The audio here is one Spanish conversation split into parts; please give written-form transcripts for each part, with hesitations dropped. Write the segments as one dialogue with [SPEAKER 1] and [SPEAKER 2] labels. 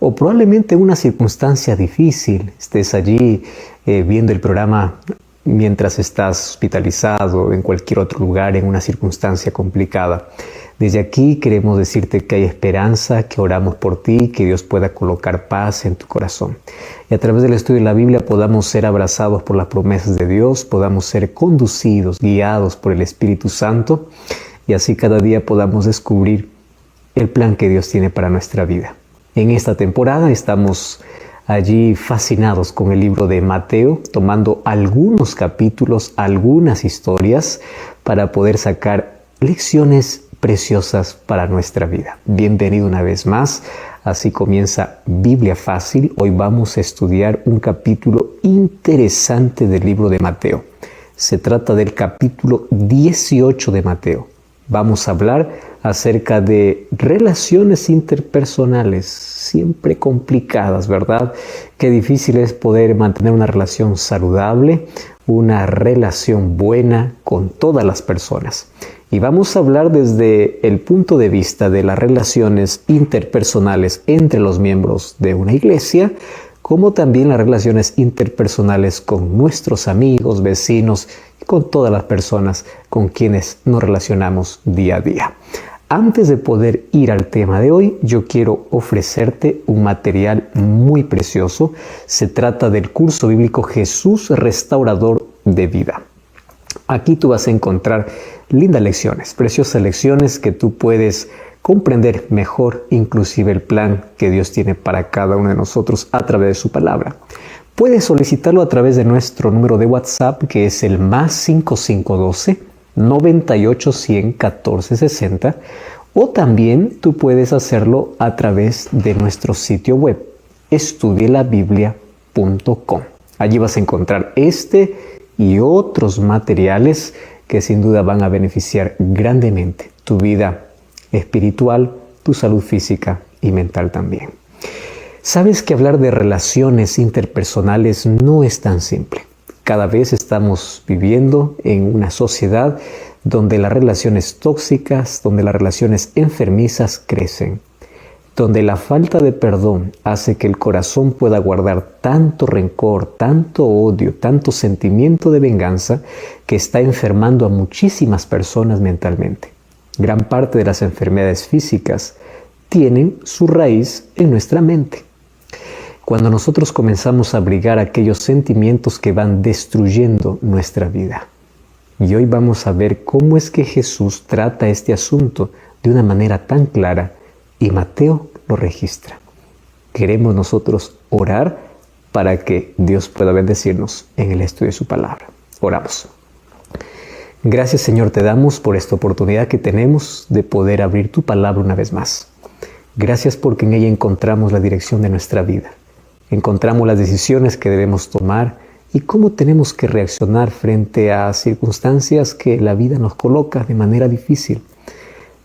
[SPEAKER 1] O probablemente en una circunstancia difícil, estés allí viendo el programa mientras estás hospitalizado, en cualquier otro lugar, en una circunstancia complicada. Desde aquí queremos decirte que hay esperanza, que oramos por ti, que Dios pueda colocar paz en tu corazón. Y a través del estudio de la Biblia podamos ser abrazados por las promesas de Dios, podamos ser conducidos, guiados por el Espíritu Santo, y así cada día podamos descubrir el plan que Dios tiene para nuestra vida. En esta temporada estamos allí fascinados con el libro de Mateo, tomando algunos capítulos, algunas historias para poder sacar lecciones preciosas para nuestra vida. Bienvenido una vez más. Así comienza Biblia Fácil. Hoy vamos a estudiar un capítulo interesante del libro de Mateo. Se trata del capítulo 18 de Mateo. Vamos a hablar acerca de relaciones interpersonales, siempre complicadas, ¿verdad? Qué difícil es poder mantener una relación saludable, una relación buena con todas las personas. Y vamos a hablar desde el punto de vista de las relaciones interpersonales entre los miembros de una iglesia, como también las relaciones interpersonales con nuestros amigos, vecinos y con todas las personas con quienes nos relacionamos día a día. Antes de poder ir al tema de hoy, yo quiero ofrecerte un material muy precioso. Se trata del curso bíblico Jesús Restaurador de Vida. Aquí tú vas a encontrar lindas lecciones, preciosas lecciones que tú puedes comprender mejor, inclusive el plan que Dios tiene para cada uno de nosotros a través de su palabra. Puedes solicitarlo a través de nuestro número de WhatsApp, que es el +5512 98 100 14 60, o también tú puedes hacerlo a través de nuestro sitio web estudielabiblia.com. Allí vas a encontrar este y otros materiales que sin duda van a beneficiar grandemente tu vida espiritual, tu salud física y mental también. Sabes que hablar de relaciones interpersonales no es tan simple. Cada vez estamos viviendo en una sociedad donde las relaciones tóxicas, donde las relaciones enfermizas crecen, donde la falta de perdón hace que el corazón pueda guardar tanto rencor, tanto odio, tanto sentimiento de venganza que está enfermando a muchísimas personas mentalmente. Gran parte de las enfermedades físicas tienen su raíz en nuestra mente. Cuando nosotros comenzamos a abrigar aquellos sentimientos que van destruyendo nuestra vida. Y hoy vamos a ver cómo es que Jesús trata este asunto de una manera tan clara y Mateo lo registra. Queremos nosotros orar para que Dios pueda bendecirnos en el estudio de su palabra. Oramos. Gracias, Señor, te damos por esta oportunidad que tenemos de poder abrir tu palabra una vez más. Gracias porque en ella encontramos la dirección de nuestra vida. Encontramos las decisiones que debemos tomar y cómo tenemos que reaccionar frente a circunstancias que la vida nos coloca de manera difícil.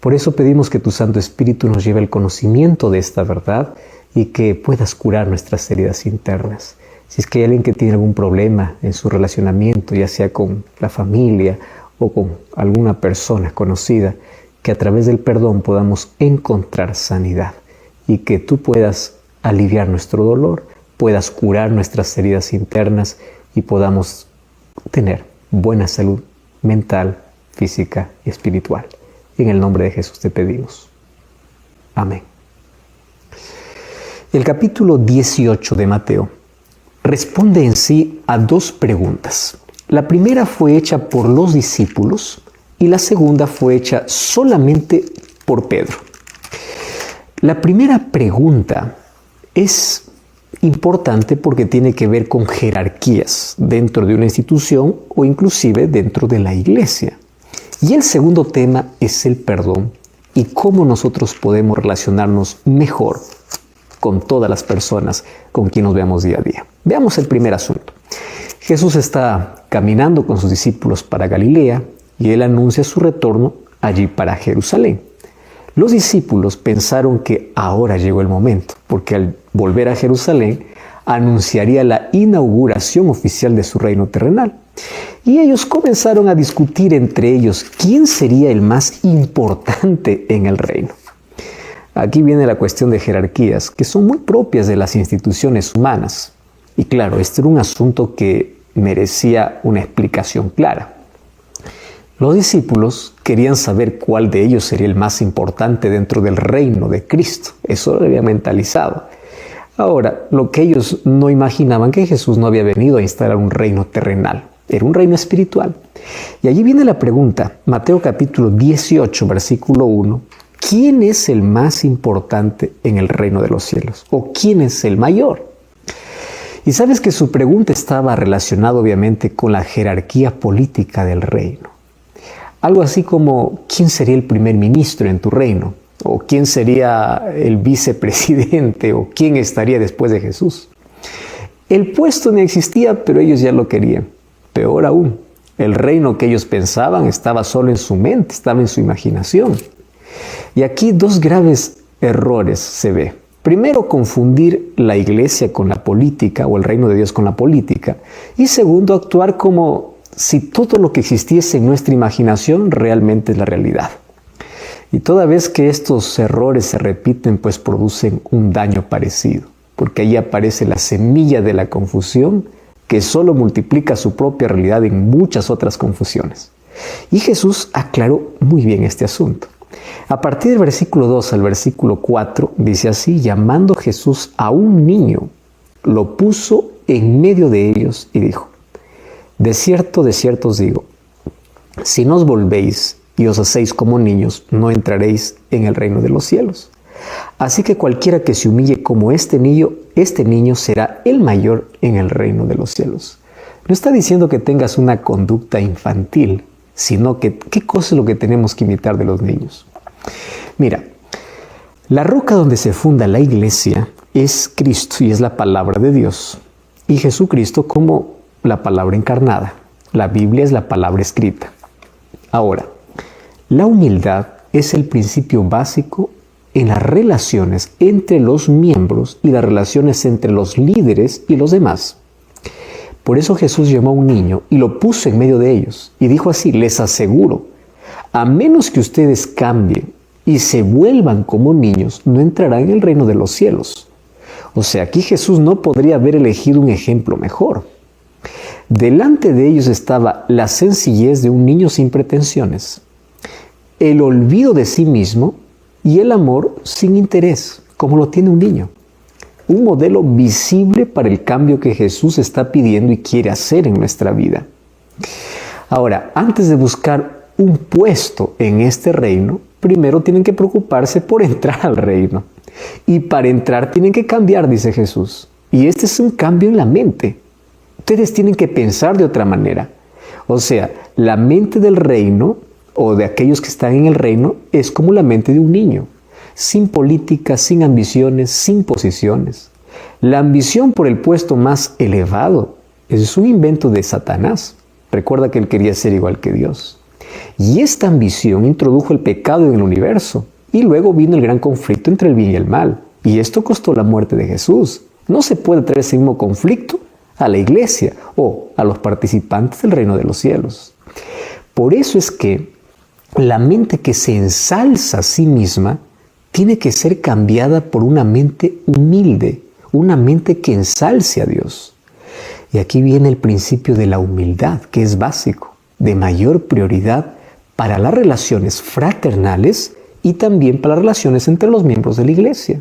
[SPEAKER 1] Por eso pedimos que tu Santo Espíritu nos lleve al conocimiento de esta verdad y que puedas curar nuestras heridas internas. Si es que hay alguien que tiene algún problema en su relacionamiento, ya sea con la familia o con alguna persona conocida, que a través del perdón podamos encontrar sanidad y que tú puedas aliviar nuestro dolor, puedas curar nuestras heridas internas y podamos tener buena salud mental, física y espiritual. En el nombre de Jesús te pedimos. Amén. El capítulo 18 de Mateo responde en sí a dos preguntas. La primera fue hecha por los discípulos y la segunda fue hecha solamente por Pedro. La primera pregunta es importante porque tiene que ver con jerarquías dentro de una institución o inclusive dentro de la iglesia. Y el segundo tema es el perdón y cómo nosotros podemos relacionarnos mejor con todas las personas con quien nos veamos día a día. Veamos el primer asunto. Jesús está caminando con sus discípulos para Galilea y él anuncia su retorno allí para Jerusalén. Los discípulos pensaron que ahora llegó el momento, porque al volver a Jerusalén anunciaría la inauguración oficial de su reino terrenal. Y ellos comenzaron a discutir entre ellos quién sería el más importante en el reino. aquí viene la cuestión de jerarquías, que son muy propias de las instituciones humanas. Y claro, este era un asunto que merecía una explicación clara. Los discípulos querían saber cuál de ellos sería el más importante dentro del reino de Cristo. Eso lo habían mentalizado. Ahora, lo que ellos no imaginaban que Jesús no había venido a instalar un reino terrenal. Era un reino espiritual. Y allí viene la pregunta, Mateo capítulo 18, versículo 1. ¿Quién es el más importante en el reino de los cielos? ¿O quién es el mayor? Y sabes que su pregunta estaba relacionada obviamente con la jerarquía política del reino. Algo así como, ¿quién sería el primer ministro en tu reino? ¿O quién sería el vicepresidente? ¿O quién estaría después de Jesús? El puesto no existía, pero ellos ya lo querían. Peor aún, el reino que ellos pensaban estaba solo en su mente, estaba en su imaginación. Y aquí dos graves errores se ve. Primero, confundir la iglesia con la política o el reino de Dios con la política. Y segundo, actuar como si todo lo que existiese en nuestra imaginación realmente es la realidad. Y toda vez que estos errores se repiten, pues producen un daño parecido, porque ahí aparece la semilla de la confusión que solo multiplica su propia realidad en muchas otras confusiones. Y Jesús aclaró muy bien este asunto. A partir del versículo 2 al versículo 4 dice así: llamando Jesús a un niño, lo puso en medio de ellos y dijo: de cierto os digo, si no os volvéis y os hacéis como niños, no entraréis en el reino de los cielos. Así que cualquiera que se humille como este niño será el mayor en el reino de los cielos. No está diciendo que tengas una conducta infantil, sino que qué cosa es lo que tenemos que imitar de los niños. Mira, la roca donde se funda la iglesia es Cristo y es la palabra de Dios. Y Jesucristo como la palabra encarnada. La Biblia es la palabra escrita. Ahora, la humildad es el principio básico en las relaciones entre los miembros y las relaciones entre los líderes y los demás. Por eso Jesús llamó a un niño y lo puso en medio de ellos y dijo así: les aseguro, a menos que ustedes cambien y se vuelvan como niños, no entrarán en el reino de los cielos. O sea, aquí Jesús no podría haber elegido un ejemplo mejor. Delante de ellos estaba la sencillez de un niño sin pretensiones, el olvido de sí mismo y el amor sin interés, como lo tiene un niño. Un modelo visible para el cambio que Jesús está pidiendo y quiere hacer en nuestra vida. Ahora, antes de buscar un puesto en este reino, primero tienen que preocuparse por entrar al reino. Y para entrar tienen que cambiar, dice Jesús. Y este es un cambio en la mente. Ustedes tienen que pensar de otra manera. O sea, la mente del reino o de aquellos que están en el reino es como la mente de un niño. Sin política, sin ambiciones, sin posiciones. La ambición por el puesto más elevado es un invento de Satanás. Recuerda que él quería ser igual que Dios. Y esta ambición introdujo el pecado en el universo. Y luego vino el gran conflicto entre el bien y el mal. Y esto costó la muerte de Jesús. No se puede traer ese mismo conflicto a la iglesia o a los participantes del reino de los cielos. Por eso es que la mente que se ensalza a sí misma tiene que ser cambiada por una mente humilde, una mente que ensalce a Dios. Y aquí viene el principio de la humildad, que es básico, de mayor prioridad para las relaciones fraternales y también para las relaciones entre los miembros de la iglesia.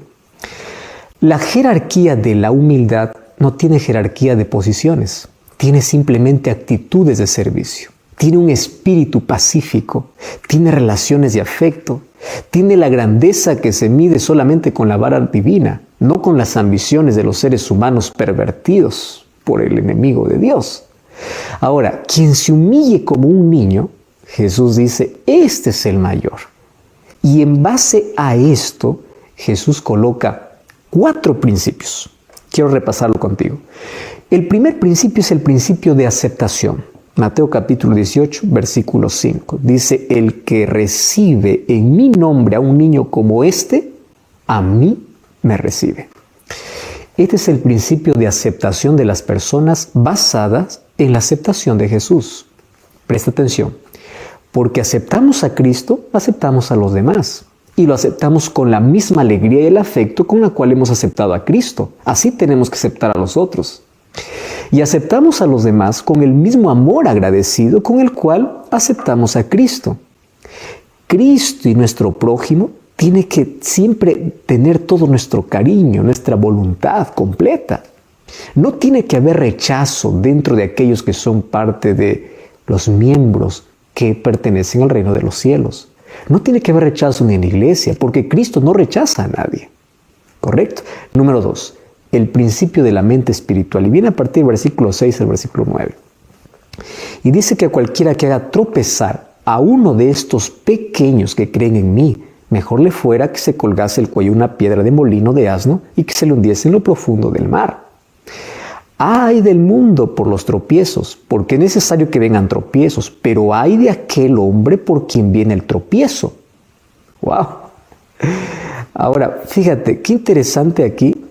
[SPEAKER 1] La jerarquía de la humildad no tiene jerarquía de posiciones, tiene simplemente actitudes de servicio. Tiene un espíritu pacífico, tiene relaciones de afecto, tiene la grandeza que se mide solamente con la vara divina, no con las ambiciones de los seres humanos pervertidos por el enemigo de Dios. Ahora, quien se humille como un niño, Jesús dice, este es el mayor. Y en base a esto, Jesús coloca 4 principios. Quiero repasarlo contigo. El primer principio es el principio de aceptación. Mateo capítulo 18, versículo 5. Dice, el que recibe en mi nombre a un niño como este, a mí me recibe. Este es el principio de aceptación de las personas basadas en la aceptación de Jesús. Presta atención. Porque aceptamos a Cristo, aceptamos a los demás. y lo aceptamos con la misma alegría y el afecto con la cual hemos aceptado a Cristo. Así tenemos que aceptar a los otros. Y aceptamos a los demás con el mismo amor agradecido con el cual aceptamos a Cristo. Cristo y nuestro prójimo tiene que siempre tener todo nuestro cariño, nuestra voluntad completa. No tiene que haber rechazo dentro de aquellos que son parte de los miembros que pertenecen al reino de los cielos. No tiene que haber rechazo ni en la iglesia, porque Cristo no rechaza a nadie. ¿Correcto? Número 2. El principio de la mente espiritual. Y viene a partir del versículo 6 al versículo 9. Y dice que a cualquiera que haga tropezar a uno de estos pequeños que creen en mí, mejor le fuera que se colgase el cuello una piedra de molino de asno y que se le hundiese en lo profundo del mar. Ay del mundo por los tropiezos, porque es necesario que vengan tropiezos, pero ay de aquel hombre por quien viene el tropiezo. ¡Wow! Ahora, fíjate, qué interesante aquí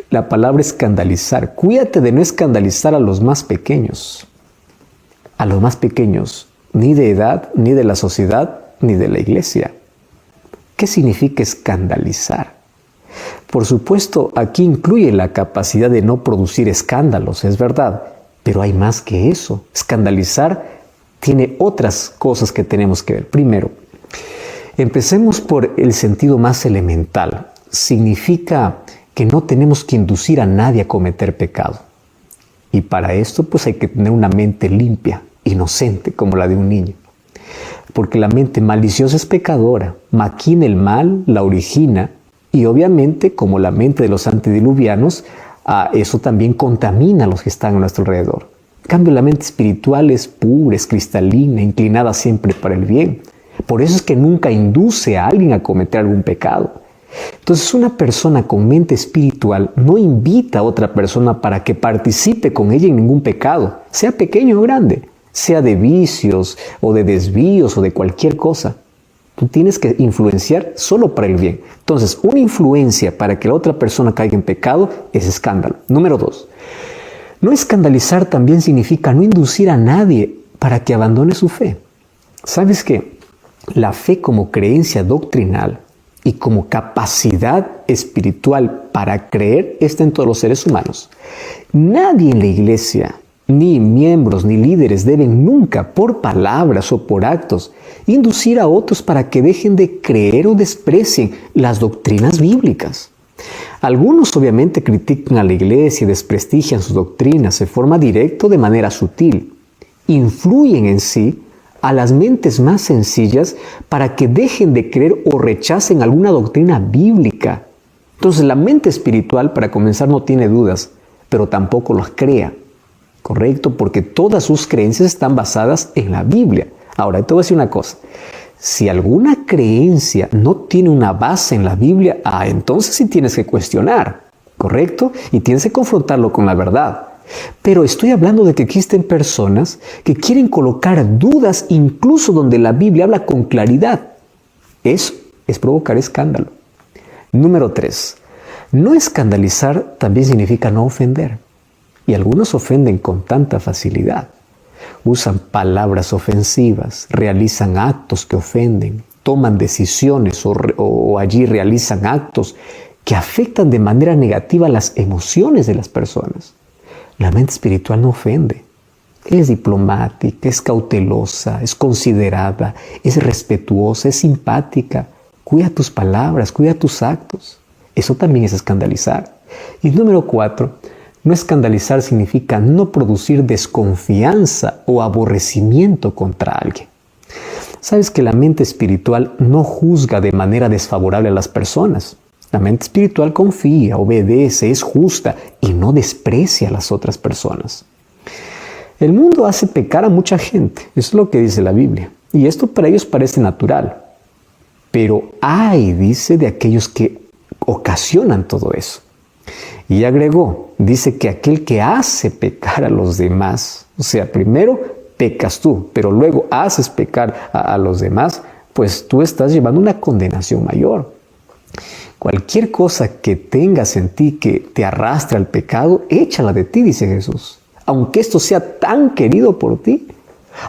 [SPEAKER 1] la palabra escandalizar. Cuídate de no escandalizar a los más pequeños. A los más pequeños, ni de edad, ni de la sociedad, ni de la iglesia. ¿Qué significa escandalizar? Por supuesto, aquí incluye la capacidad de no producir escándalos, es verdad, pero hay más que eso. Escandalizar tiene otras cosas que tenemos que ver. Primero, empecemos por el sentido más elemental. Significa que no tenemos que inducir a nadie a cometer pecado. Y para esto, pues hay que tener una mente limpia, inocente, como la de un niño. Porque la mente maliciosa es pecadora, maquina el mal, la origina, y obviamente, como la mente de los antediluvianos, eso también contamina a los que están a nuestro alrededor. En cambio, la mente espiritual es pura, es cristalina, inclinada siempre para el bien. Por eso es que nunca induce a alguien a cometer algún pecado. Entonces, una persona con mente espiritual no invita a otra persona para que participe con ella en ningún pecado, sea pequeño o grande, sea de vicios o de desvíos o de cualquier cosa. Tú tienes que influenciar solo para el bien. Entonces, una influencia para que la otra persona caiga en pecado es escándalo. Número 2. No escandalizar también significa no inducir a nadie para que abandone su fe. ¿Sabes qué? La fe como creencia doctrinal y como capacidad espiritual para creer está en todos los seres humanos. Nadie en la iglesia, ni miembros ni líderes deben nunca, por palabras o por actos, inducir a otros para que dejen de creer o desprecien las doctrinas bíblicas. Algunos obviamente critican a la iglesia y desprestigian sus doctrinas de forma directa o de manera sutil. Influyen en sí a las mentes más sencillas para que dejen de creer o rechacen alguna doctrina bíblica. Entonces la mente espiritual, para comenzar, no tiene dudas, pero tampoco las crea. ¿Correcto? Porque todas sus creencias están basadas en la Biblia. Ahora, te voy a decir una cosa. Si alguna creencia no tiene una base en la Biblia, entonces sí tienes que cuestionar, ¿correcto? Y tienes que confrontarlo con la verdad. Pero estoy hablando de que existen personas que quieren colocar dudas incluso donde la Biblia habla con claridad. Eso es provocar escándalo. Número 3. No escandalizar también significa no ofender. Y algunos ofenden con tanta facilidad. Usan palabras ofensivas, realizan actos que ofenden, toman decisiones o allí realizan actos que afectan de manera negativa las emociones de las personas. La mente espiritual no ofende. Es diplomática, es cautelosa, es considerada, es respetuosa, es simpática. Cuida tus palabras, cuida tus actos. Eso también es escandalizar. Y número 4. No escandalizar significa no producir desconfianza o aborrecimiento contra alguien. Sabes que la mente espiritual no juzga de manera desfavorable a las personas. La mente espiritual confía, obedece, es justa y no desprecia a las otras personas. El mundo hace pecar a mucha gente, eso es lo que dice la Biblia. Y esto para ellos parece natural. Pero ay, dice, de aquellos que ocasionan todo eso. Y agregó, dice que aquel que hace pecar a los demás, o sea, primero pecas tú, pero luego haces pecar a los demás, pues tú estás llevando una condenación mayor. Cualquier cosa que tengas en ti que te arrastre al pecado, échala de ti, dice Jesús. Aunque esto sea tan querido por ti,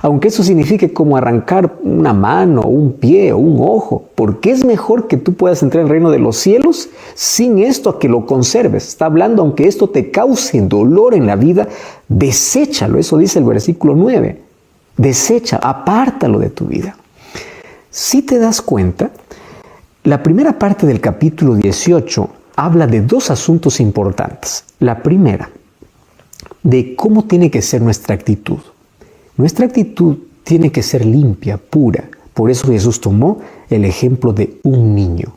[SPEAKER 1] Aunque eso signifique como arrancar una mano, un pie o un ojo, porque es mejor que tú puedas entrar al reino de los cielos sin esto a que lo conserves. Está hablando, aunque esto te cause dolor en la vida, deséchalo. Eso dice el versículo 9. Desecha, apártalo de tu vida. Si te das cuenta, la primera parte del capítulo 18 habla de dos asuntos importantes. La primera, de cómo tiene que ser nuestra actitud. Nuestra actitud tiene que ser limpia, pura. Por eso Jesús tomó el ejemplo de un niño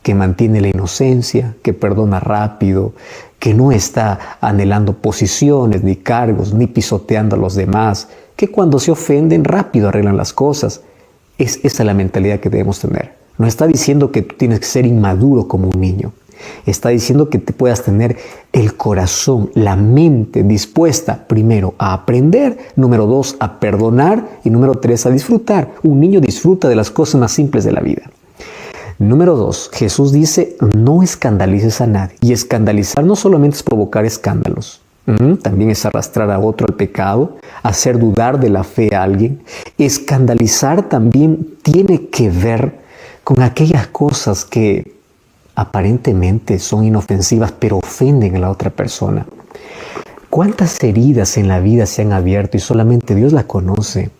[SPEAKER 1] que mantiene la inocencia, que perdona rápido, que no está anhelando posiciones, ni cargos, ni pisoteando a los demás, que cuando se ofenden rápido arreglan las cosas. Esa es la mentalidad que debemos tener. No está diciendo que tú tienes que ser inmaduro como un niño. Está diciendo que te puedas tener el corazón, la mente dispuesta, primero, a aprender, número 2, a perdonar y número 3, a disfrutar. Un niño disfruta de las cosas más simples de la vida. Número 2, Jesús dice, no escandalices a nadie. Y escandalizar no solamente es provocar escándalos, también es arrastrar a otro al pecado, hacer dudar de la fe a alguien. Escandalizar también tiene que ver con aquellas cosas que aparentemente son inofensivas, pero ofenden a la otra persona. ¿Cuántas heridas en la vida se han abierto y solamente Dios la conoce?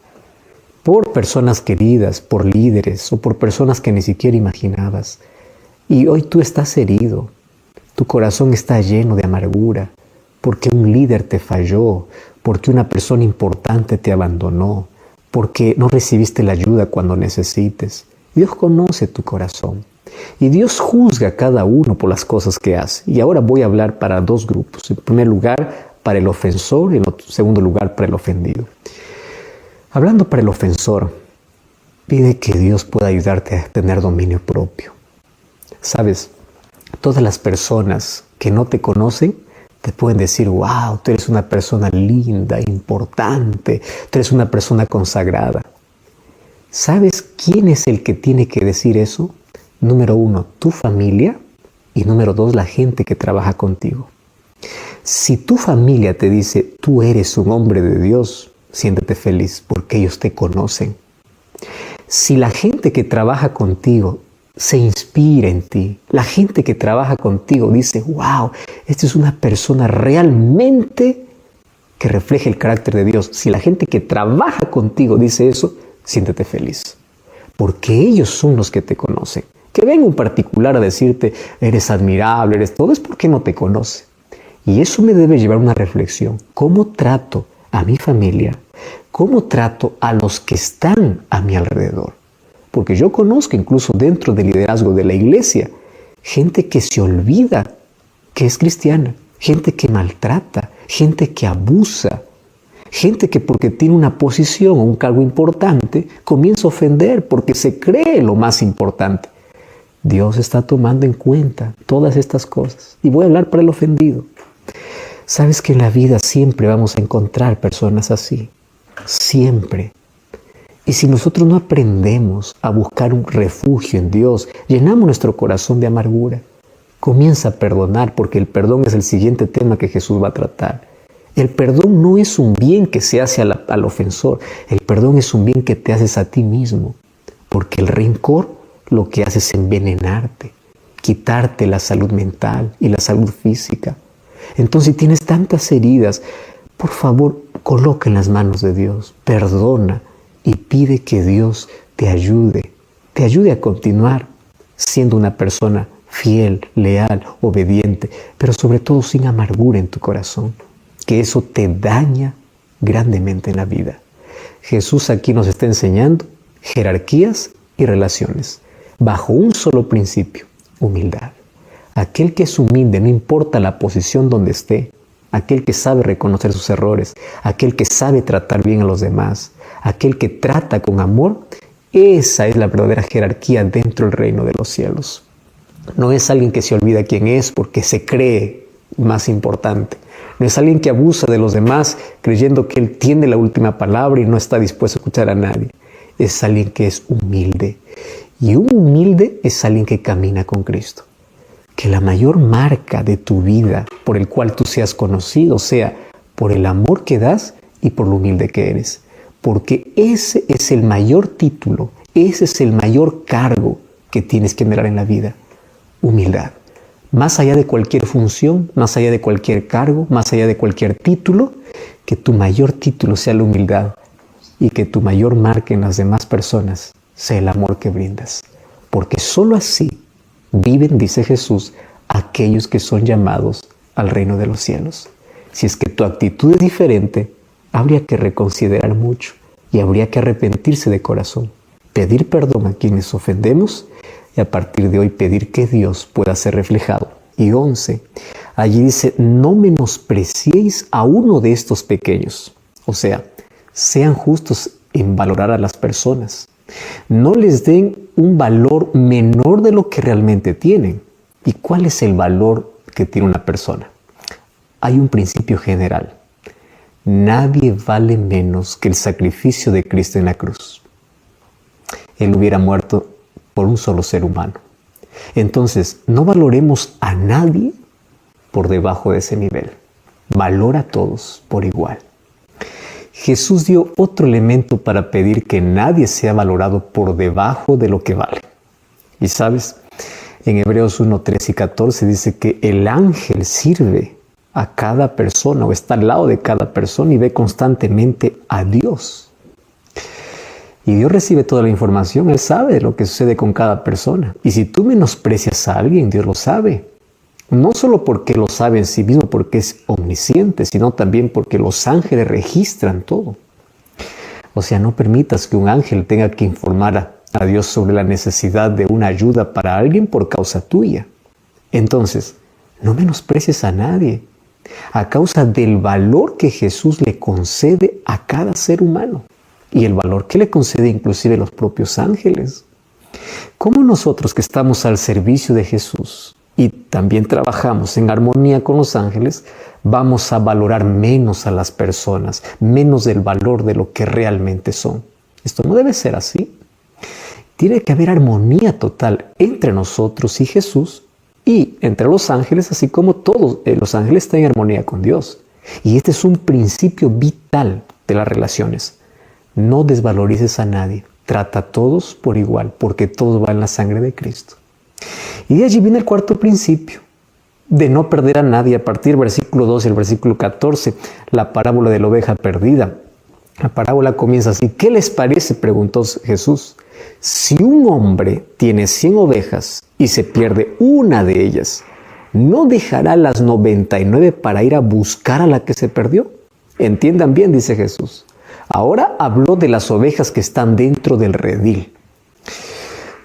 [SPEAKER 1] Por personas queridas, por líderes o por personas que ni siquiera imaginabas. Y hoy tú estás herido. Tu corazón está lleno de amargura porque un líder te falló, porque una persona importante te abandonó, porque no recibiste la ayuda cuando necesites. Dios conoce tu corazón. Y Dios juzga a cada uno por las cosas que hace. Y ahora voy a hablar para dos grupos. En primer lugar, para el ofensor y en segundo lugar, para el ofendido. Hablando para el ofensor, pide que Dios pueda ayudarte a tener dominio propio. Sabes, todas las personas que no te conocen te pueden decir, wow, tú eres una persona linda, importante, tú eres una persona consagrada. ¿Sabes quién es el que tiene que decir eso? Número 1, tu familia, y número 2, la gente que trabaja contigo. Si tu familia te dice, tú eres un hombre de Dios, siéntete feliz porque ellos te conocen. Si la gente que trabaja contigo se inspira en ti, la gente que trabaja contigo dice, wow, esta es una persona realmente que refleja el carácter de Dios. Si la gente que trabaja contigo dice eso, siéntete feliz, porque ellos son los que te conocen. Que venga un particular a decirte, eres admirable, eres todo, es porque no te conoce. Y eso me debe llevar a una reflexión. ¿Cómo trato a mi familia? ¿Cómo trato a los que están a mi alrededor? Porque yo conozco incluso dentro del liderazgo de la iglesia, gente que se olvida que es cristiana, gente que maltrata, gente que abusa, gente que porque tiene una posición o un cargo importante, comienza a ofender porque se cree lo más importante. Dios está tomando en cuenta todas estas cosas. Y voy a hablar para el ofendido. Sabes que en la vida siempre vamos a encontrar personas así. Siempre. Y si nosotros no aprendemos a buscar un refugio en Dios, llenamos nuestro corazón de amargura. Comienza a perdonar, porque el perdón es el siguiente tema que Jesús va a tratar. El perdón no es un bien que se hace al ofensor. El perdón es un bien que te haces a ti mismo. Porque el rencor lo que hace es envenenarte, quitarte la salud mental y la salud física. Entonces, si tienes tantas heridas, por favor, coloca en las manos de Dios, perdona y pide que Dios te ayude a continuar siendo una persona fiel, leal, obediente, pero sobre todo sin amargura en tu corazón, que eso te daña grandemente en la vida. Jesús aquí nos está enseñando jerarquías y relaciones, bajo un solo principio, humildad. Aquel que es humilde, no importa la posición donde esté, aquel que sabe reconocer sus errores, aquel que sabe tratar bien a los demás, aquel que trata con amor, esa es la verdadera jerarquía dentro del reino de los cielos. No es alguien que se olvida quién es porque se cree más importante. No es alguien que abusa de los demás creyendo que él tiene la última palabra y no está dispuesto a escuchar a nadie. Es alguien que es humilde. Y un humilde es alguien que camina con Cristo. Que la mayor marca de tu vida por el cual tú seas conocido sea por el amor que das y por lo humilde que eres. porque ese es el mayor título, ese es el mayor cargo que tienes que mirar en la vida. Humildad. Más allá de cualquier función, más allá de cualquier cargo, más allá de cualquier título, que tu mayor título sea la humildad y que tu mayor marca en las demás personas sea el amor que brindas. Porque sólo así viven, dice Jesús, aquellos que son llamados al reino de los cielos. Si es que tu actitud es diferente, habría que reconsiderar mucho y habría que arrepentirse de corazón, pedir perdón a quienes ofendemos y a partir de hoy pedir que Dios pueda ser reflejado. Y 11, allí dice, no menospreciéis a uno de estos pequeños. O sea, sean justos en valorar a las personas. No les den un valor menor de lo que realmente tienen. ¿Y cuál es el valor que tiene una persona? Hay un principio general. Nadie vale menos que el sacrificio de Cristo en la cruz. Él hubiera muerto por un solo ser humano. Entonces, no valoremos a nadie por debajo de ese nivel. Valora a todos por igual. Jesús dio otro elemento para pedir que nadie sea valorado por debajo de lo que vale. Y sabes, en Hebreos 1, 13 y 14 dice que el ángel sirve a cada persona o está al lado de cada persona y ve constantemente a Dios. Y Dios recibe toda la información, Él sabe lo que sucede con cada persona. Y si tú menosprecias a alguien, Dios lo sabe. No solo porque lo sabe en sí mismo, porque es omnisciente, sino también porque los ángeles registran todo. O sea, no permitas que un ángel tenga que informar a Dios sobre la necesidad de una ayuda para alguien por causa tuya. Entonces, no menosprecies a nadie a causa del valor que Jesús le concede a cada ser humano y el valor que le concede inclusive los propios ángeles. ¿Cómo nosotros que estamos al servicio de Jesús y también trabajamos en armonía con los ángeles, vamos a valorar menos a las personas, menos del valor de lo que realmente son? Esto no debe ser así. Tiene que haber armonía total entre nosotros y Jesús y entre los ángeles, así como todos los ángeles están en armonía con Dios. Y este es un principio vital de las relaciones. No desvalorices a nadie. Trata a todos por igual, porque todo va en la sangre de Cristo. Y de allí viene el cuarto principio, de no perder a nadie. A partir del versículo 12 y el versículo 14, la parábola de la oveja perdida. La parábola comienza así. ¿Qué les parece?, preguntó Jesús. Si un hombre tiene 100 ovejas y se pierde una de ellas, ¿no dejará las 99 para ir a buscar a la que se perdió? Entiendan bien, dice Jesús. Ahora habló de las ovejas que están dentro del redil.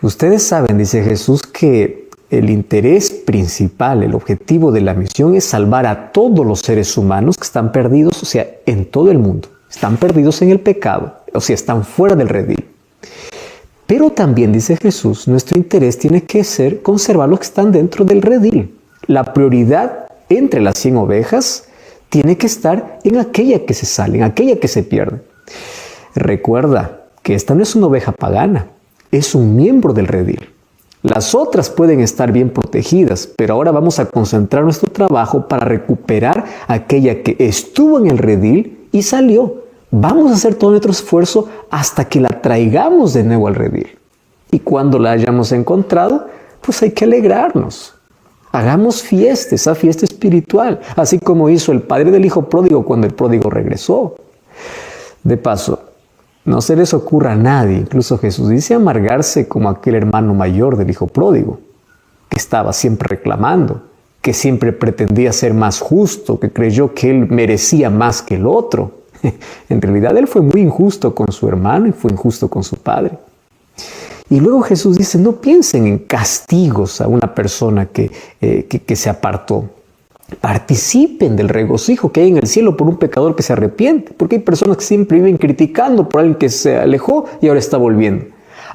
[SPEAKER 1] Ustedes saben, dice Jesús, que el interés principal, el objetivo de la misión es salvar a todos los seres humanos que están perdidos, o sea, en todo el mundo. Están perdidos en el pecado, o sea, están fuera del redil. Pero también, dice Jesús, nuestro interés tiene que ser conservar los que están dentro del redil. La prioridad entre las 100 ovejas tiene que estar en aquella que se sale, en aquella que se pierde. Recuerda que esta no es una oveja pagana, es un miembro del redil. Las otras pueden estar bien protegidas, pero ahora vamos a concentrar nuestro trabajo para recuperar aquella que estuvo en el redil y salió. Vamos a hacer todo nuestro esfuerzo hasta que la traigamos de nuevo al redil. Y cuando la hayamos encontrado, pues hay que alegrarnos. Hagamos fiesta, esa fiesta espiritual, así como hizo el padre del hijo pródigo cuando el pródigo regresó. De paso, no se les ocurra a nadie, incluso Jesús dice, amargarse como aquel hermano mayor del hijo pródigo, que estaba siempre reclamando, que siempre pretendía ser más justo, que creyó que él merecía más que el otro. En realidad él fue muy injusto con su hermano y fue injusto con su padre. Y luego Jesús dice, no piensen en castigos a una persona que se apartó. Participen del regocijo que hay en el cielo por un pecador que se arrepiente, porque hay personas que siempre viven criticando por alguien que se alejó y ahora está volviendo.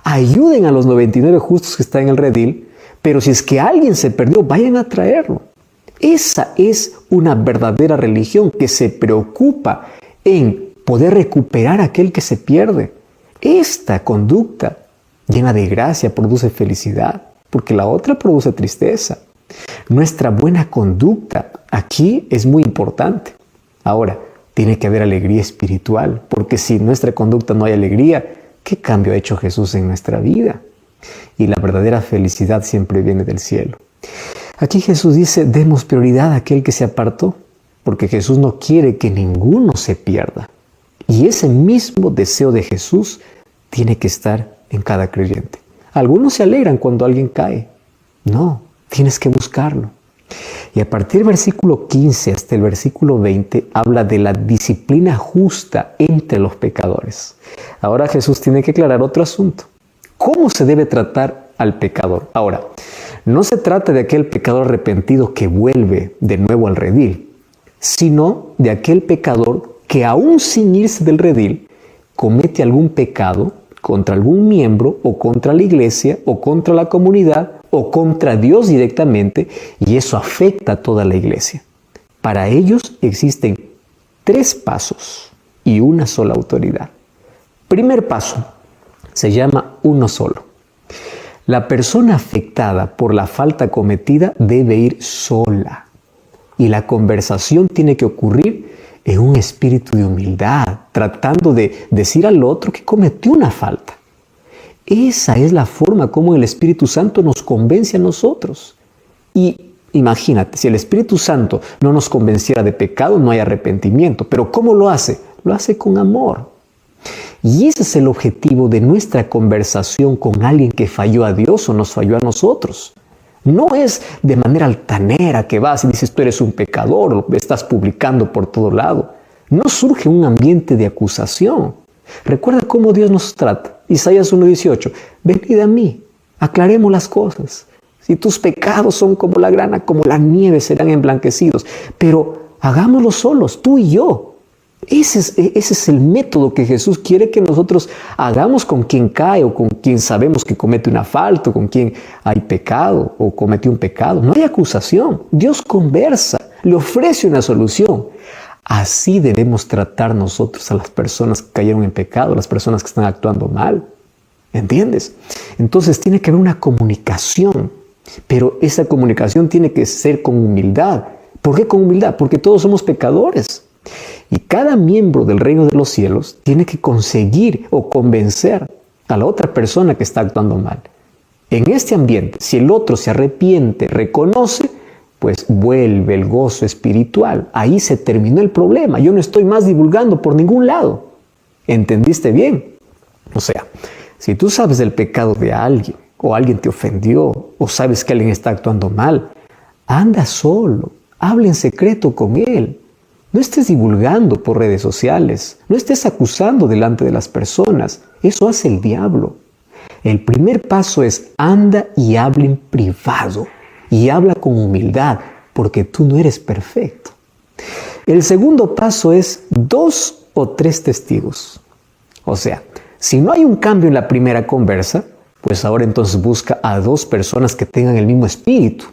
[SPEAKER 1] Ayuden a los 99 justos que están en el redil, pero si es que alguien se perdió, vayan a traerlo. Esa es una verdadera religión que se preocupa en poder recuperar a aquel que se pierde. Esta conducta llena de gracia produce felicidad, porque la otra produce tristeza. Nuestra buena conducta aquí es muy importante. Ahora, Tiene que haber alegría espiritual, porque si en nuestra conducta no hay alegría, ¿qué cambio ha hecho Jesús en nuestra vida? Y la verdadera felicidad siempre viene del cielo. Aquí Jesús dice, demos prioridad a aquel que se apartó, porque Jesús no quiere que ninguno se pierda. Y ese mismo deseo de Jesús tiene que estar en cada creyente. Algunos se alegran cuando alguien cae. No, tienes que buscarlo. Y a partir del versículo 15 hasta el versículo 20 habla de la disciplina justa entre los pecadores. Ahora Jesús tiene que aclarar otro asunto. ¿Cómo se debe tratar al pecador? Ahora, no se trata de aquel pecador arrepentido que vuelve de nuevo al redil, sino de aquel pecador que aún sin irse del redil comete algún pecado contra algún miembro o contra la iglesia o contra la comunidad o contra Dios directamente, y eso afecta a toda la iglesia. Para ellos existen 3 pasos y una sola autoridad. Primer paso se llama uno solo. La persona afectada por la falta cometida debe ir sola, y la conversación tiene que ocurrir en un espíritu de humildad, tratando de decir al otro que cometió una falta. Esa es la forma como el Espíritu Santo nos convence a nosotros. Y imagínate, si el Espíritu Santo no nos convenciera de pecado, no hay arrepentimiento. Pero ¿cómo lo hace? Lo hace con amor. Y ese es el objetivo de nuestra conversación con alguien que falló a Dios o nos falló a nosotros. No es de manera altanera que vas y dices tú eres un pecador, lo estás publicando por todo lado. No surge un ambiente de acusación. Recuerda cómo Dios nos trata. Isaías 1:18, venid a mí, aclaremos las cosas. Si tus pecados son como la grana, como la nieve, serán emblanquecidos. Pero hagámoslo solos, tú y yo. Ese es el método que Jesús quiere que nosotros hagamos con quien cae o con quien sabemos que comete una falta o con quien hay pecado o cometió un pecado. No hay acusación. Dios conversa, le ofrece una solución. Así debemos tratar nosotros a las personas que cayeron en pecado, a las personas que están actuando mal. ¿Entiendes? Entonces tiene que haber una comunicación, pero esa comunicación tiene que ser con humildad. ¿Por qué con humildad? Porque todos somos pecadores. Y cada miembro del reino de los cielos tiene que conseguir o convencer a la otra persona que está actuando mal. En este ambiente, si el otro se arrepiente, reconoce, pues vuelve el gozo espiritual. Ahí se terminó el problema. Yo no estoy más divulgando por ningún lado. ¿Entendiste bien? O sea, si tú sabes del pecado de alguien, o alguien te ofendió, o sabes que alguien está actuando mal, anda solo, habla en secreto con él. No estés divulgando por redes sociales, no estés acusando delante de las personas. Eso hace el diablo. El primer paso es anda y habla en privado. Y habla con humildad, porque tú no eres perfecto. El segundo paso es 2 o 3 testigos. O sea, si no hay un cambio en la primera conversa, pues ahora entonces busca a 2 personas que tengan el mismo espíritu.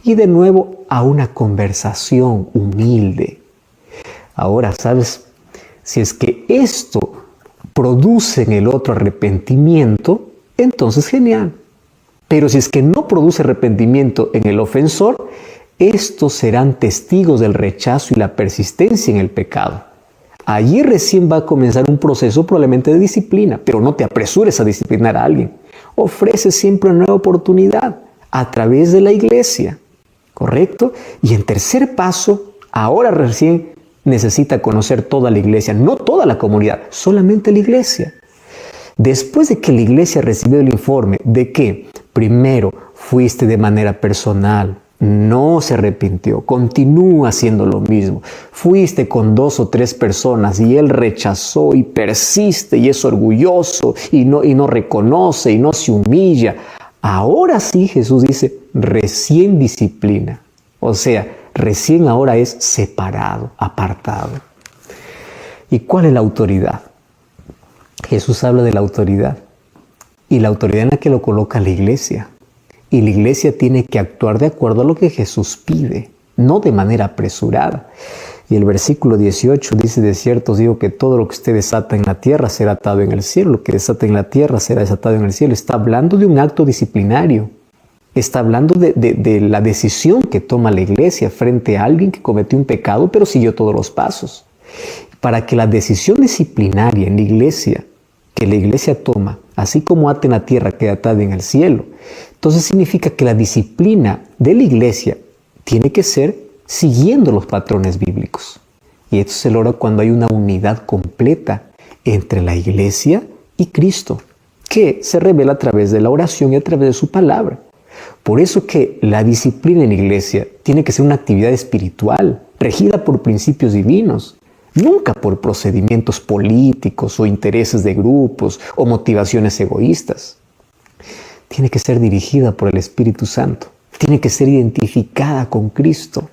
[SPEAKER 1] Y de nuevo a una conversación humilde. Ahora, ¿sabes? Si es que esto produce en el otro arrepentimiento, entonces genial. Pero si es que no produce arrepentimiento en el ofensor, estos serán testigos del rechazo y la persistencia en el pecado. Allí recién va a comenzar un proceso probablemente de disciplina, pero no te apresures a disciplinar a alguien. Ofrece siempre una nueva oportunidad a través de la iglesia, ¿correcto? Y en tercer paso, ahora recién necesita conocer toda la iglesia, no toda la comunidad, solamente la iglesia. Después de que la iglesia recibió el informe de que primero fuiste de manera personal, no se arrepintió, continúa haciendo lo mismo, fuiste con 2 o 3 personas y él rechazó y persiste y es orgulloso y no reconoce y no se humilla, ahora sí Jesús dice recién disciplina, o sea, recién ahora es separado, apartado. ¿Y cuál es la autoridad? Jesús habla de la autoridad y la autoridad en la que lo coloca la iglesia. Y la iglesia tiene que actuar de acuerdo a lo que Jesús pide, no de manera apresurada. Y el versículo 18 dice, de cierto os digo que todo lo que usted desata en la tierra será atado en el cielo, lo que desata en la tierra será desatado en el cielo. Está hablando de un acto disciplinario. Está hablando de la decisión que toma la iglesia frente a alguien que cometió un pecado pero siguió todos los pasos. Para que la decisión disciplinaria en la iglesia, que la iglesia toma, así como ata en la tierra, queda atada en el cielo, entonces significa que la disciplina de la iglesia tiene que ser siguiendo los patrones bíblicos. Y esto se logra cuando hay una unidad completa entre la iglesia y Cristo, que se revela a través de la oración y a través de su palabra. Por eso que la disciplina en la iglesia tiene que ser una actividad espiritual, regida por principios divinos, nunca por procedimientos políticos o intereses de grupos o motivaciones egoístas. Tiene que ser dirigida por el Espíritu Santo, tiene que ser identificada con Cristo.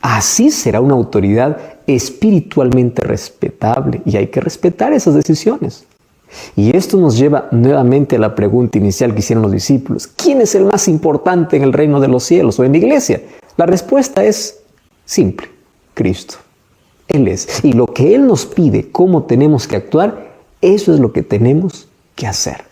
[SPEAKER 1] Así será una autoridad espiritualmente respetable y hay que respetar esas decisiones. Y esto nos lleva nuevamente a la pregunta inicial que hicieron los discípulos. ¿Quién es el más importante en el reino de los cielos o en la iglesia? La respuesta es simple: Cristo. Él es. Y lo que Él nos pide, cómo tenemos que actuar, eso es lo que tenemos que hacer.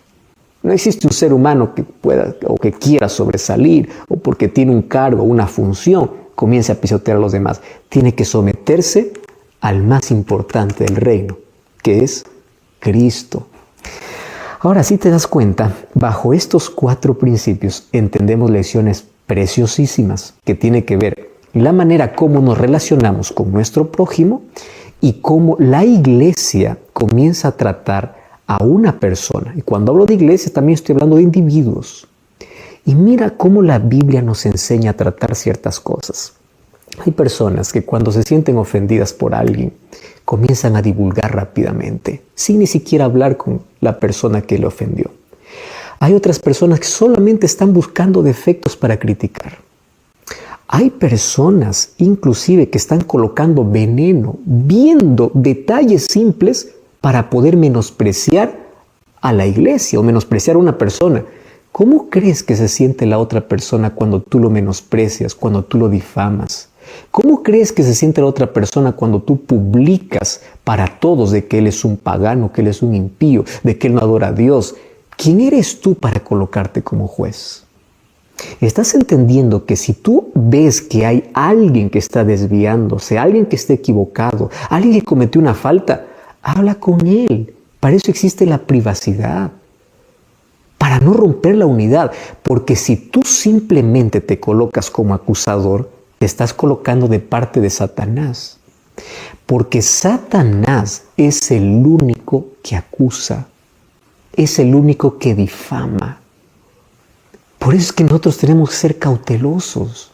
[SPEAKER 1] No existe un ser humano que pueda o que quiera sobresalir o porque tiene un cargo, una función, comience a pisotear a los demás. Tiene que someterse al más importante del reino, que es Cristo. Ahora, si te das cuenta, bajo estos 4 principios entendemos lecciones preciosísimas que tienen que ver la manera como nos relacionamos con nuestro prójimo y cómo la iglesia comienza a tratar a una persona. Y cuando hablo de iglesia también estoy hablando de individuos. Y mira cómo la Biblia nos enseña a tratar ciertas cosas. Hay personas que cuando se sienten ofendidas por alguien, comienzan a divulgar rápidamente, sin ni siquiera hablar con la persona que le ofendió. Hay otras personas que solamente están buscando defectos para criticar. Hay personas inclusive que están colocando veneno, viendo detalles simples para poder menospreciar a la iglesia o menospreciar a una persona. ¿Cómo crees que se siente la otra persona cuando tú lo menosprecias, cuando tú lo difamas? ¿Cómo crees que se siente la otra persona cuando tú publicas para todos de que él es un pagano, que él es un impío, de que él no adora a Dios? ¿Quién eres tú para colocarte como juez? ¿Estás entendiendo que si tú ves que hay alguien que está desviándose, alguien que está equivocado, alguien que cometió una falta, habla con él? Para eso existe la privacidad, para no romper la unidad. Porque si tú simplemente te colocas como acusador, te estás colocando de parte de Satanás. Porque Satanás es el único que acusa, es el único que difama. Por eso es que nosotros tenemos que ser cautelosos.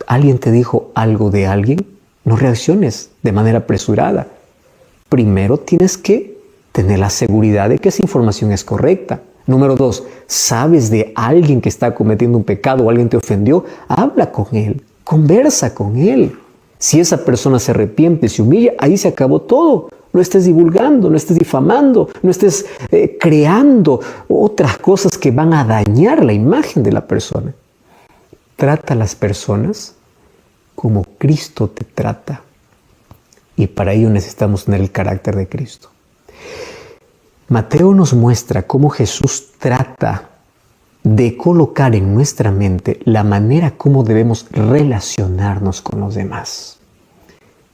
[SPEAKER 1] ¿Alguien te dijo algo de alguien? No reacciones de manera apresurada. Primero tienes que tener la seguridad de que esa información es correcta. Número 2, ¿sabes de alguien que está cometiendo un pecado o alguien te ofendió? Habla con él, conversa con él. Si esa persona se arrepiente, se humilla, ahí se acabó todo. No estés divulgando, no estés difamando, no estés creando otras cosas que van a dañar la imagen de la persona. Trata a las personas como Cristo te trata. Y para ello necesitamos tener el carácter de Cristo. Mateo nos muestra cómo Jesús trata de colocar en nuestra mente la manera como debemos relacionarnos con los demás.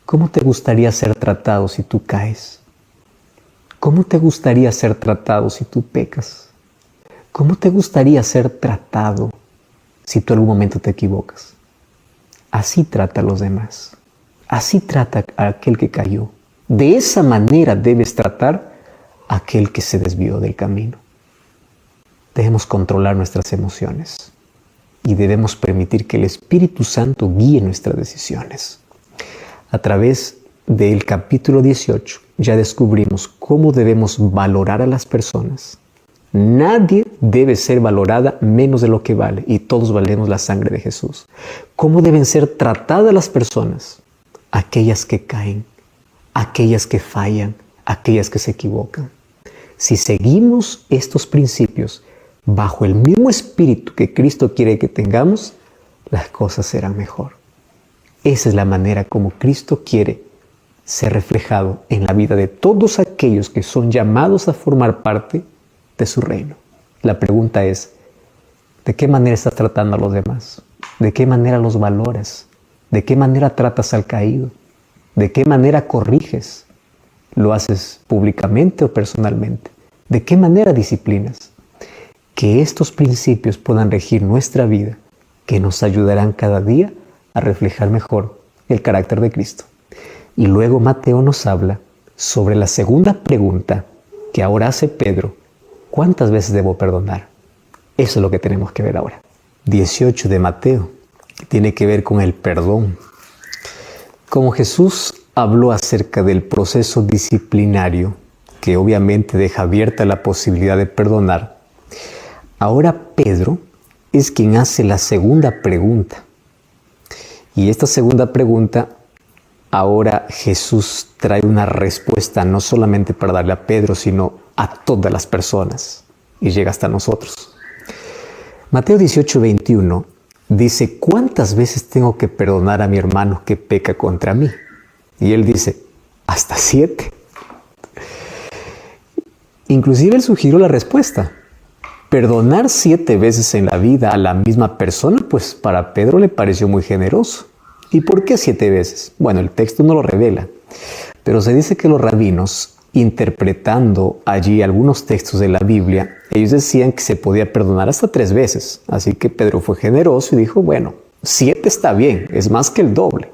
[SPEAKER 1] ¿Cómo te gustaría ser tratado si tú caes? ¿Cómo te gustaría ser tratado si tú pecas? ¿Cómo te gustaría ser tratado si tú en algún momento te equivocas? Así trata a los demás. Así trata a aquel que cayó. De esa manera debes tratar a aquel que se desvió del camino. Debemos controlar nuestras emociones y debemos permitir que el Espíritu Santo guíe nuestras decisiones. A través del capítulo 18 ya descubrimos cómo debemos valorar a las personas. Nadie debe ser valorada menos de lo que vale y todos valemos la sangre de Jesús. ¿Cómo deben ser tratadas las personas? Aquellas que caen, aquellas que fallan, aquellas que se equivocan. Si seguimos estos principios bajo el mismo espíritu que Cristo quiere que tengamos, las cosas serán mejor. Esa es la manera como Cristo quiere ser reflejado en la vida de todos aquellos que son llamados a formar parte de su reino. La pregunta es, ¿de qué manera estás tratando a los demás? ¿De qué manera los valoras? ¿De qué manera tratas al caído? ¿De qué manera corriges? ¿Lo haces públicamente o personalmente? ¿De qué manera disciplinas? Que estos principios puedan regir nuestra vida, que nos ayudarán cada día a reflejar mejor el carácter de Cristo. Y luego Mateo nos habla sobre la segunda pregunta que ahora hace Pedro: ¿cuántas veces debo perdonar? Eso es lo que tenemos que ver ahora. 18 de Mateo tiene que ver con el perdón. Como Jesús habló acerca del proceso disciplinario, que obviamente deja abierta la posibilidad de perdonar, ahora Pedro es quien hace la segunda pregunta. Y esta segunda pregunta, ahora Jesús trae una respuesta no solamente para darle a Pedro, sino a todas las personas, y llega hasta nosotros. Mateo 18:21 dice: ¿cuántas veces tengo que perdonar a mi hermano que peca contra mí? Y él dice: hasta 7. Inclusive él sugirió la respuesta. Perdonar 7 veces en la vida a la misma persona, pues para Pedro le pareció muy generoso. ¿Y por qué 7 veces? Bueno, el texto no lo revela, pero se dice que los rabinos, interpretando allí algunos textos de la Biblia, ellos decían que se podía perdonar hasta 3 veces. Así que Pedro fue generoso y dijo: bueno, 7 está bien, es más que el doble.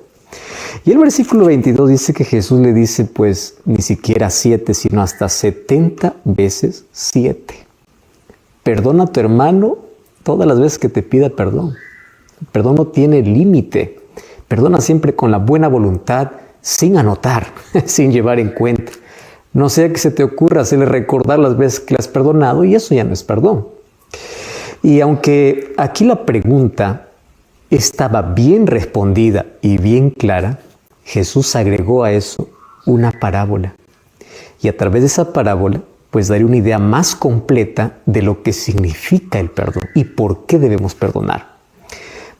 [SPEAKER 1] Y el versículo 22 dice que Jesús le dice, pues, ni siquiera 7, sino hasta 70 veces 7. Perdona a tu hermano todas las veces que te pida perdón. El perdón no tiene límite. Perdona siempre con la buena voluntad, sin anotar, sin llevar en cuenta. No sea que se te ocurra hacerle recordar las veces que le has perdonado, y eso ya no es perdón. Y aunque aquí la pregunta estaba bien respondida y bien clara, Jesús agregó a eso una parábola. Y a través de esa parábola, pues daré una idea más completa de lo que significa el perdón y por qué debemos perdonar.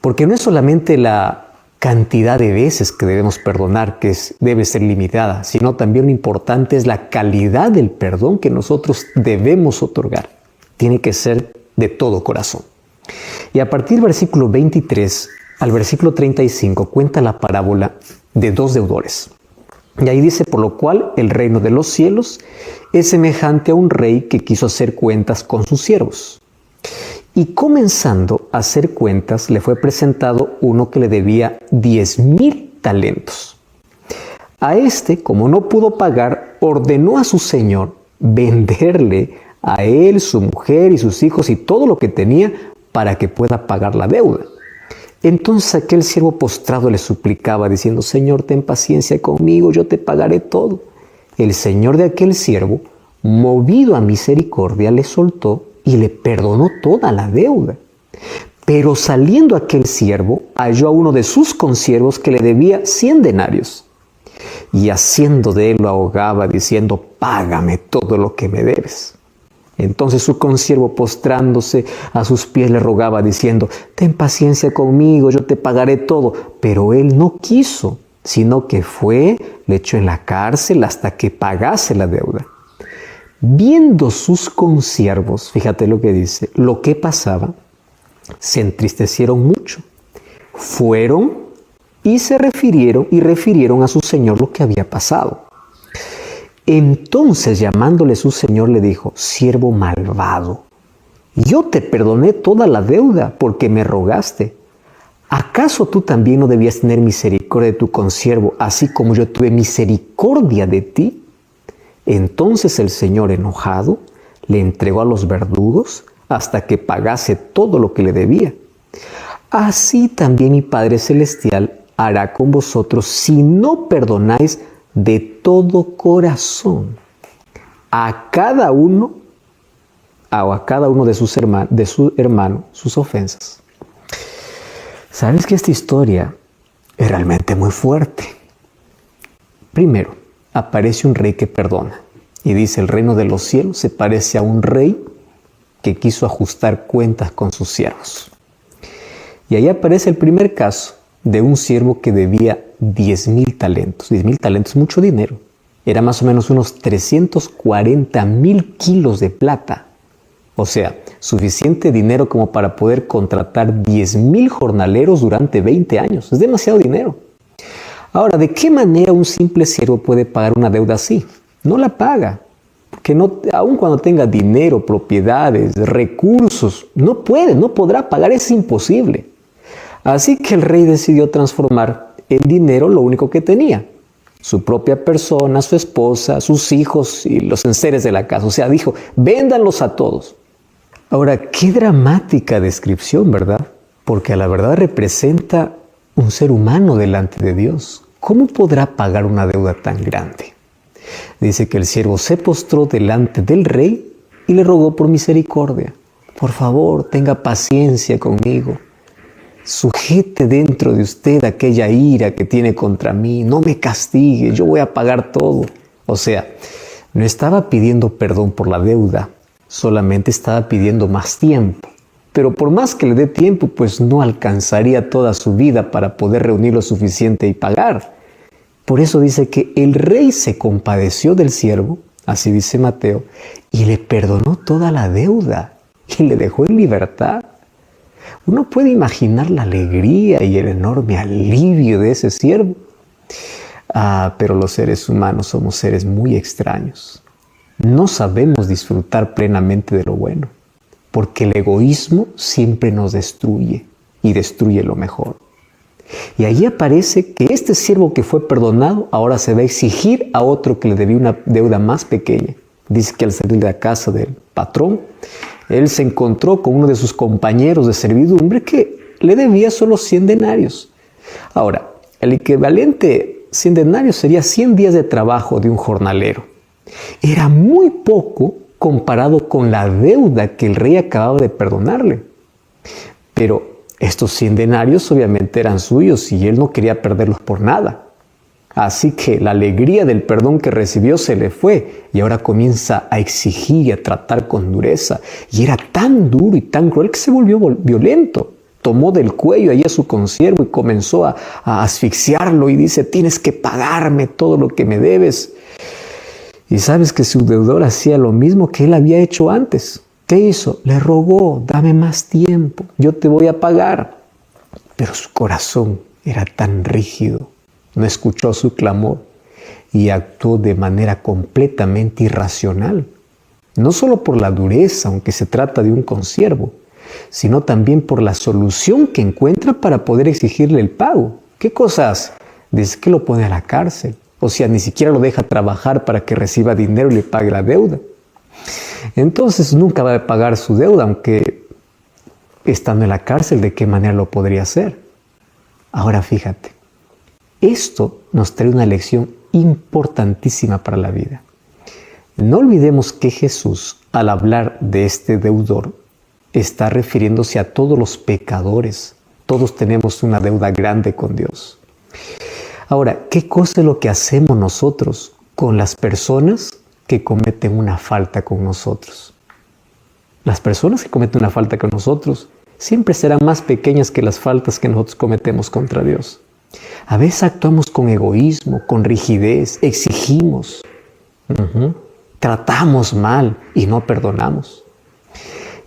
[SPEAKER 1] Porque no es solamente la cantidad de veces que debemos perdonar, que debe ser limitada, sino también lo importante es la calidad del perdón que nosotros debemos otorgar. Tiene que ser de todo corazón. Y a partir del versículo 23 al versículo 35 cuenta la parábola de 2 deudores. Y ahí dice: por lo cual el reino de los cielos es semejante a un rey que quiso hacer cuentas con sus siervos. Y comenzando a hacer cuentas, le fue presentado uno que le debía 10,000 talentos. A este, como no pudo pagar, ordenó a su señor venderle a él, su mujer y sus hijos y todo lo que tenía para que pueda pagar la deuda. Entonces aquel siervo postrado le suplicaba diciendo: Señor, ten paciencia conmigo, yo te pagaré todo. El señor de aquel siervo, movido a misericordia, le soltó y le perdonó toda la deuda. Pero saliendo aquel siervo, halló a uno de sus consiervos que le debía 100 denarios. Y haciendo de él lo ahogaba diciendo: págame todo lo que me debes. Entonces su consiervo, postrándose a sus pies, le rogaba diciendo: ten paciencia conmigo, yo te pagaré todo. Pero él no quiso, sino que fue, le echó en la cárcel hasta que pagase la deuda. Viendo sus consiervos, fíjate lo que dice, lo que pasaba, se entristecieron mucho. Fueron y refirieron a su señor lo que había pasado. Entonces, llamándole su señor, le dijo: siervo malvado, yo te perdoné toda la deuda porque me rogaste. ¿Acaso tú también no debías tener misericordia de tu consiervo, así como yo tuve misericordia de ti? Entonces el señor, enojado, le entregó a los verdugos hasta que pagase todo lo que le debía. Así también mi Padre Celestial hará con vosotros si no perdonáis de todo corazón a cada uno de su hermano sus ofensas. ¿Sabes que esta historia es realmente muy fuerte? Primero, aparece un rey que perdona y dice: el reino de los cielos se parece a un rey que quiso ajustar cuentas con sus siervos. Y ahí aparece el primer caso de un siervo que debía 10,000 talentos. 10,000 talentos, mucho dinero. Era más o menos unos 340,000 kilos de plata. O sea, suficiente dinero como para poder contratar 10,000 jornaleros durante 20 años. Es demasiado dinero. Ahora, ¿de qué manera un simple siervo puede pagar una deuda así? No la paga, porque no, aun cuando tenga dinero, propiedades, recursos, no puede, no podrá pagar, es imposible. Así que el rey decidió transformar en dinero lo único que tenía: su propia persona, su esposa, sus hijos y los enseres de la casa. O sea, dijo, véndanlos a todos. Ahora, qué dramática descripción, ¿verdad? Porque a la verdad representa un ser humano delante de Dios. ¿Cómo podrá pagar una deuda tan grande? Dice que el siervo se postró delante del rey y le rogó por misericordia. Por favor, tenga paciencia conmigo. Sujete dentro de usted aquella ira que tiene contra mí. No me castigue, yo voy a pagar todo. O sea, no estaba pidiendo perdón por la deuda, solamente estaba pidiendo más tiempo. Pero por más que le dé tiempo, pues no alcanzaría toda su vida para poder reunir lo suficiente y pagar. Por eso dice que el rey se compadeció del siervo, así dice Mateo, y le perdonó toda la deuda y le dejó en libertad. Uno puede imaginar la alegría y el enorme alivio de ese siervo. Pero los seres humanos somos seres muy extraños. No sabemos disfrutar plenamente de lo bueno, porque el egoísmo siempre nos destruye y destruye lo mejor. Y allí aparece que este siervo que fue perdonado ahora se va a exigir a otro que le debía una deuda más pequeña. Dice que al salir de la casa del patrón, él se encontró con uno de sus compañeros de servidumbre que le debía solo 100 denarios. Ahora, el equivalente 100 denarios sería 100 días de trabajo de un jornalero. Era muy poco comparado con la deuda que el rey acababa de perdonarle. Pero estos 100 denarios obviamente eran suyos y él no quería perderlos por nada. Así que la alegría del perdón que recibió se le fue y ahora comienza a exigir y a tratar con dureza. Y era tan duro y tan cruel que se volvió violento. Tomó del cuello ahí a su consiervo y comenzó a asfixiarlo y dice, tienes que pagarme todo lo que me debes. Y sabes que su deudor hacía lo mismo que él había hecho antes. ¿Qué hizo? Le rogó, dame más tiempo, yo te voy a pagar. Pero su corazón era tan rígido, no escuchó su clamor y actuó de manera completamente irracional. No solo por la dureza, aunque se trata de un consiervo, sino también por la solución que encuentra para poder exigirle el pago. ¿Qué cosa hace? Dice que lo pone a la cárcel. O sea, ni siquiera lo deja trabajar para que reciba dinero y le pague la deuda. Entonces nunca va a pagar su deuda, aunque estando en la cárcel, ¿de qué manera lo podría hacer? Ahora fíjate, esto nos trae una lección importantísima para la vida. No olvidemos que Jesús, al hablar de este deudor, está refiriéndose a todos los pecadores. Todos tenemos una deuda grande con Dios. Ahora, ¿qué cosa es lo que hacemos nosotros con las personas que cometen una falta con nosotros? Las personas que cometen una falta con nosotros siempre serán más pequeñas que las faltas que nosotros cometemos contra Dios. A veces actuamos con egoísmo, con rigidez, exigimos, tratamos mal y no perdonamos.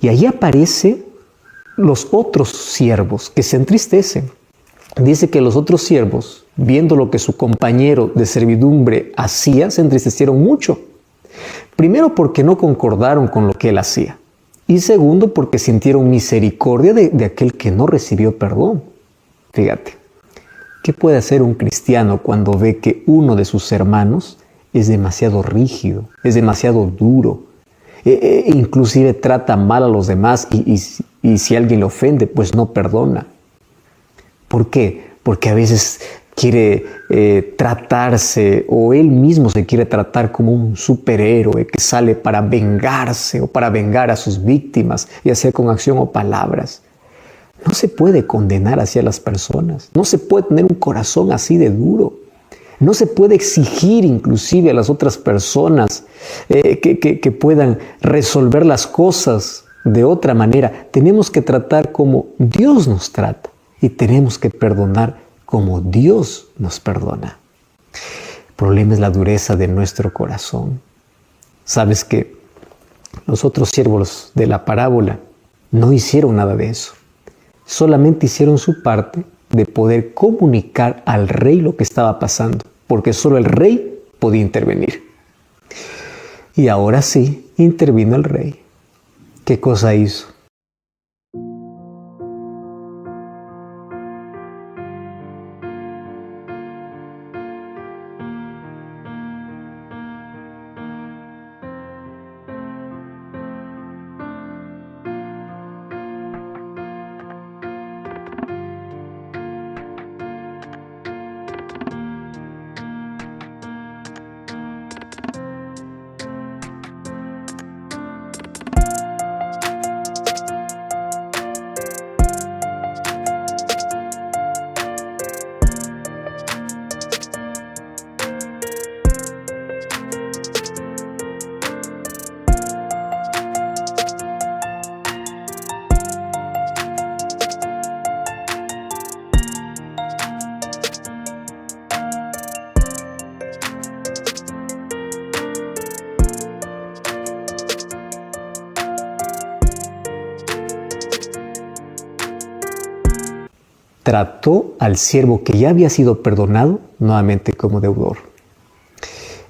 [SPEAKER 1] Y allí aparecen los otros siervos que se entristecen. Dice que los otros siervos, viendo lo que su compañero de servidumbre hacía, se entristecieron mucho. Primero porque no concordaron con lo que él hacía. Y segundo porque sintieron misericordia de aquel que no recibió perdón. Fíjate, ¿qué puede hacer un cristiano cuando ve que uno de sus hermanos es demasiado rígido, es demasiado duro, inclusive trata mal a los demás y si alguien le ofende, pues no perdona? ¿Por qué? Porque a veces quiere tratarse o él mismo se quiere tratar como un superhéroe que sale para vengarse o para vengar a sus víctimas, ya sea con acción o palabras. No se puede condenar hacia las personas, no se puede tener un corazón así de duro, no se puede exigir inclusive a las otras personas que puedan resolver las cosas de otra manera. Tenemos que tratar como Dios nos trata y tenemos que perdonar como Dios nos perdona. El problema es la dureza de nuestro corazón. Sabes que los otros siervos de la parábola no hicieron nada de eso. Solamente hicieron su parte de poder comunicar al rey lo que estaba pasando, porque solo el rey podía intervenir. Y ahora sí, intervino el rey. ¿Qué cosa hizo? Trató al siervo que ya había sido perdonado nuevamente como deudor.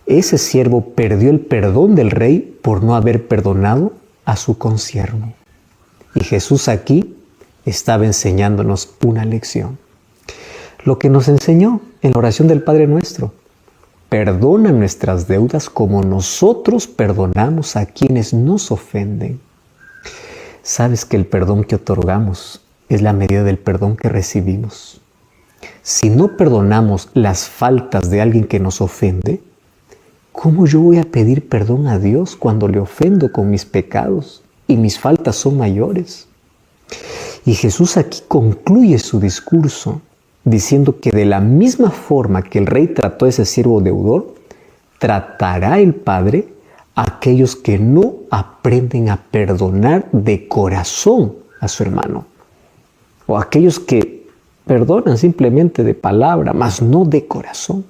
[SPEAKER 1] Ese siervo perdió el perdón del rey por no haber perdonado a su consiervo. Y Jesús aquí estaba enseñándonos una lección. Lo que nos enseñó en la oración del Padre Nuestro. Perdona nuestras deudas como nosotros perdonamos a quienes nos ofenden. Sabes que el perdón que otorgamos es la medida del perdón que recibimos. Si no perdonamos las faltas de alguien que nos ofende, ¿cómo yo voy a pedir perdón a Dios cuando le ofendo con mis pecados y mis faltas son mayores? Y Jesús aquí concluye su discurso diciendo que de la misma forma que el rey trató a ese siervo deudor, tratará el Padre a aquellos que no aprenden a perdonar de corazón a su hermano. O aquellos que perdonan simplemente de palabra, mas no de corazón.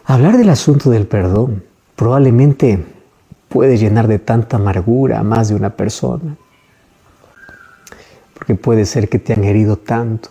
[SPEAKER 1] Hablar del asunto del perdón probablemente puede llenar de tanta amargura a más de una persona. Porque puede ser que te han herido tanto,